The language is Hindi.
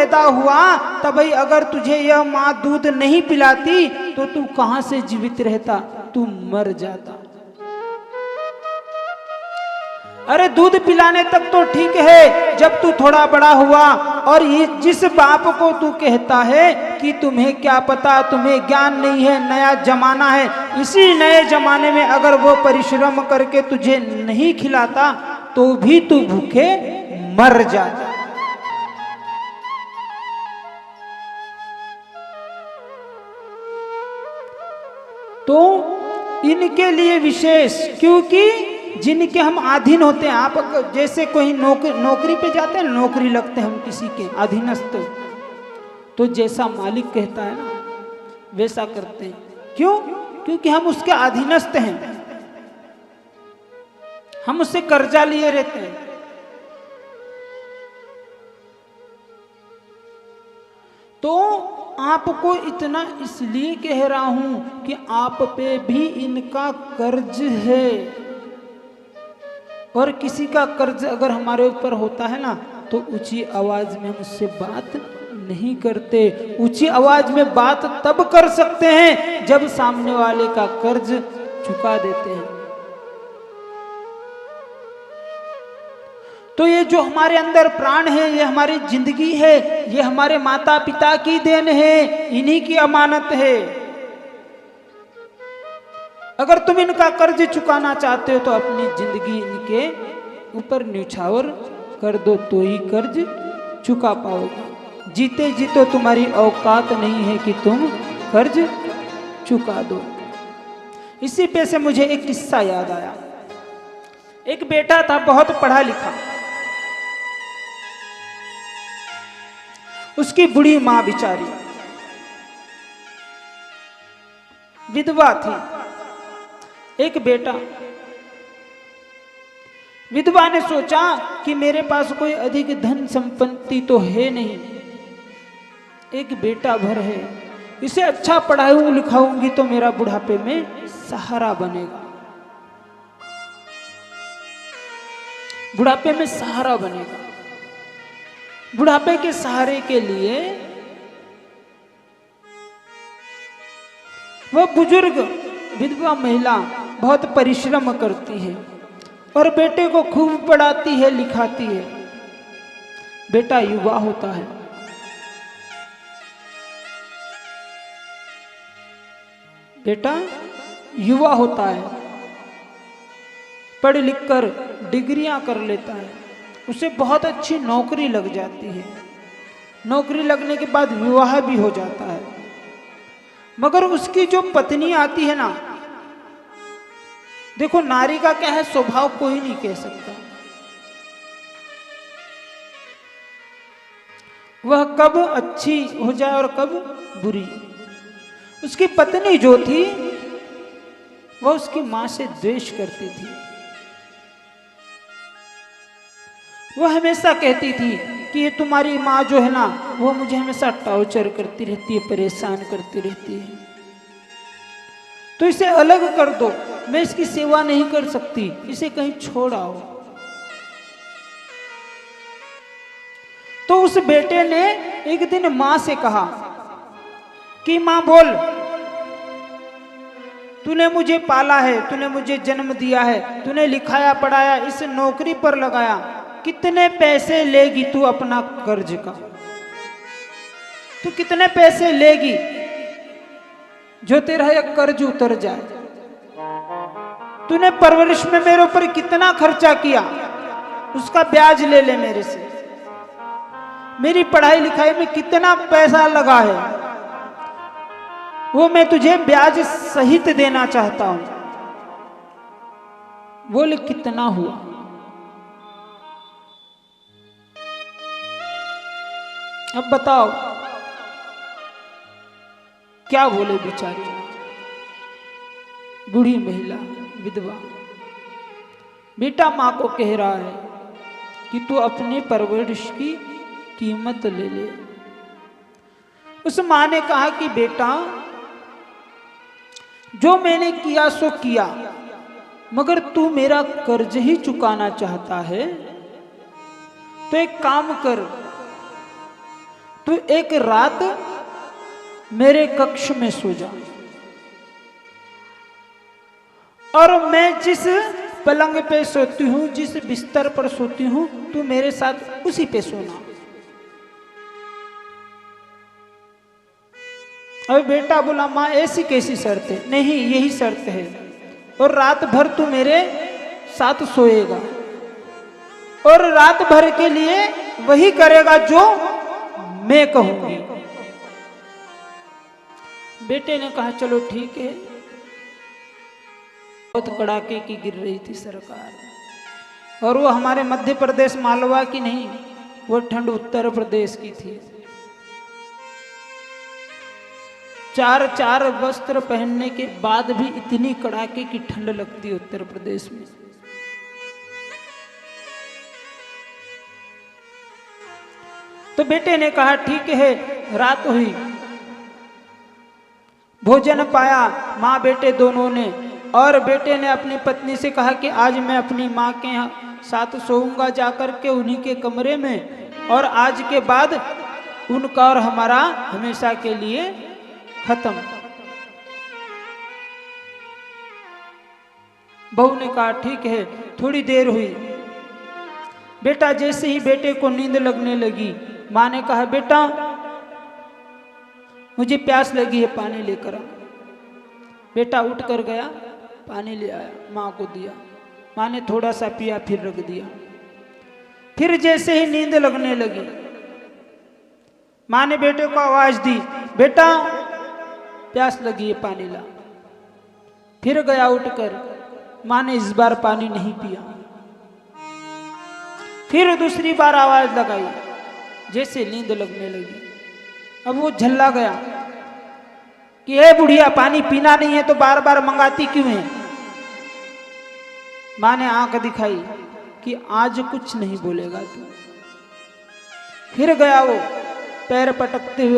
पैदा हुआ तब भाई अगर तुझे यह माँ दूध नहीं पिलाती तो तू कहां से जीवित रहता, तू मर जाता। अरे दूध पिलाने तक तो ठीक है, जब तू थोड़ा बड़ा हुआ और ये जिस बाप को तू कहता है कि तुम्हें क्या पता, तुम्हें ज्ञान नहीं है, नया जमाना है, इसी नए जमाने में अगर वो परिश्रम करके तुझे नहीं खिलाता तो भी तू भूखे मर जाता। तो इनके लिए विशेष, क्योंकि जिनके हम अधीन होते हैं, आप जैसे कोई नौकरी पे जाते हैं, नौकरी लगते हैं हम किसी के अधीनस्थ, तो जैसा मालिक कहता है ना वैसा करते हैं। क्यों? क्योंकि हम उसके अधीनस्थ हैं, हम उससे कर्जा लिए रहते हैं। तो आपको इतना इसलिए कह रहा हूं कि आप पे भी इनका कर्ज है, और किसी का कर्ज अगर हमारे ऊपर होता है ना तो ऊंची आवाज में हम उससे बात नहीं करते। ऊंची आवाज में बात तब कर सकते हैं जब सामने वाले का कर्ज चुका देते हैं। तो ये जो हमारे अंदर प्राण है, ये हमारी जिंदगी है, ये हमारे माता पिता की देन है, इन्हीं की अमानत है। अगर तुम इनका कर्ज चुकाना चाहते हो तो अपनी जिंदगी इनके ऊपर न्यौछावर कर दो, तो ही कर्ज चुका पाओगे। जीते जी तो तुम्हारी औकात नहीं है कि तुम कर्ज चुका दो। इसी पे से मुझे एक किस्सा याद आया। एक बेटा था, बहुत पढ़ा लिखा, उसकी बुढ़ी मां बिचारी विधवा थी। एक बेटा, विधवा ने सोचा कि मेरे पास कोई अधिक धन संपत्ति तो है नहीं, एक बेटा भर है, इसे अच्छा पढ़ाऊं लिखाऊंगी तो मेरा बुढ़ापे में सहारा बनेगा, बुढ़ापे में सहारा बनेगा। बुढ़ापे के सहारे के लिए वह बुजुर्ग विधवा महिला बहुत परिश्रम करती है और बेटे को खूब पढ़ाती है, लिखाती है। बेटा युवा होता है, बेटा युवा होता है, पढ़ लिख कर डिग्रियां कर लेता है, उसे बहुत अच्छी नौकरी लग जाती है। नौकरी लगने के बाद विवाह भी हो जाता है। मगर उसकी जो पत्नी आती है ना, देखो नारी का क्या है स्वभाव, कोई नहीं कह सकता। वह कब अच्छी हो जाए और कब बुरी। उसकी पत्नी जो थी वह उसकी मां से द्वेष करती थी। वह हमेशा कहती थी कि ये तुम्हारी माँ जो है ना वो मुझे हमेशा टॉर्चर करती रहती है, परेशान करती रहती है, तो इसे अलग कर दो, मैं इसकी सेवा नहीं कर सकती, इसे कहीं छोड़ आओ। तो उस बेटे ने एक दिन मां से कहा कि मां बोल, तूने मुझे पाला है, तूने मुझे जन्म दिया है, तूने लिखाया पढ़ाया, इस नौकरी पर लगाया, कितने पैसे लेगी तू अपना कर्ज का? तू कितने पैसे लेगी जो तेरा यह कर्ज उतर जाए? तूने परवरिश में मेरे ऊपर कितना खर्चा किया, उसका ब्याज ले ले मेरे से। मेरी पढ़ाई लिखाई में कितना पैसा लगा है वो मैं तुझे ब्याज सहित देना चाहता हूं। बोले कितना हुआ? अब बताओ क्या बोले बेचारी बूढ़ी महिला विधवा। बेटा मां को कह रहा है कि तू अपने परवरिश की कीमत ले ले। उस मां ने कहा कि बेटा जो मैंने किया सो किया, मगर तू मेरा कर्ज ही चुकाना चाहता है तो एक काम कर, तू एक रात मेरे कक्ष में सो जा, और मैं जिस पलंग पे सोती हूँ, जिस बिस्तर पर सोती हूँ, तू मेरे साथ उसी पे सोना। अब बेटा बोला, माँ ऐसी कैसी शर्त है? नहीं, यही शर्त है, और रात भर तू मेरे साथ सोएगा, और रात भर के लिए वही करेगा जो मैं कहूंगी। बेटे ने कहा चलो ठीक है। बहुत कड़ाके की गिर रही थी सरकार, और वो हमारे मध्य प्रदेश मालवा की नहीं, वो ठंड उत्तर प्रदेश की थी। चार वस्त्र पहनने के बाद भी इतनी कड़ाके की ठंड लगती है उत्तर प्रदेश में। तो बेटे ने कहा ठीक है। रात हुई, भोजन पाया माँ बेटे दोनों ने, और बेटे ने अपनी पत्नी से कहा कि आज मैं अपनी माँ के साथ सोऊंगा जाकर के उन्हीं के कमरे में, और आज के बाद उनका और हमारा हमेशा के लिए खत्म। बहू ने कहा ठीक है। थोड़ी देर हुई, बेटा जैसे ही बेटे को नींद लगने लगी, माँ ने कहा बेटा मुझे प्यास लगी है, पानी लेकर आ। बेटा उठ कर गया, पानी ले आया, माँ को दिया। माँ ने थोड़ा सा पिया, फिर रख दिया। फिर जैसे ही नींद लगने लगी, माँ ने बेटे को आवाज दी, बेटा प्यास लगी है, पानी ला। फिर गया उठकर, माँ ने इस बार पानी नहीं पिया। फिर दूसरी बार आवाज लगाई, जैसे नींद लगने लगी। अब वो झल्ला गया कि ए बुढ़िया, पानी पीना नहीं है तो बार बार मंगाती क्यों है? माँ ने आंख दिखाई कि आज कुछ नहीं बोलेगा तू। फिर गया वो पैर पटकते हुए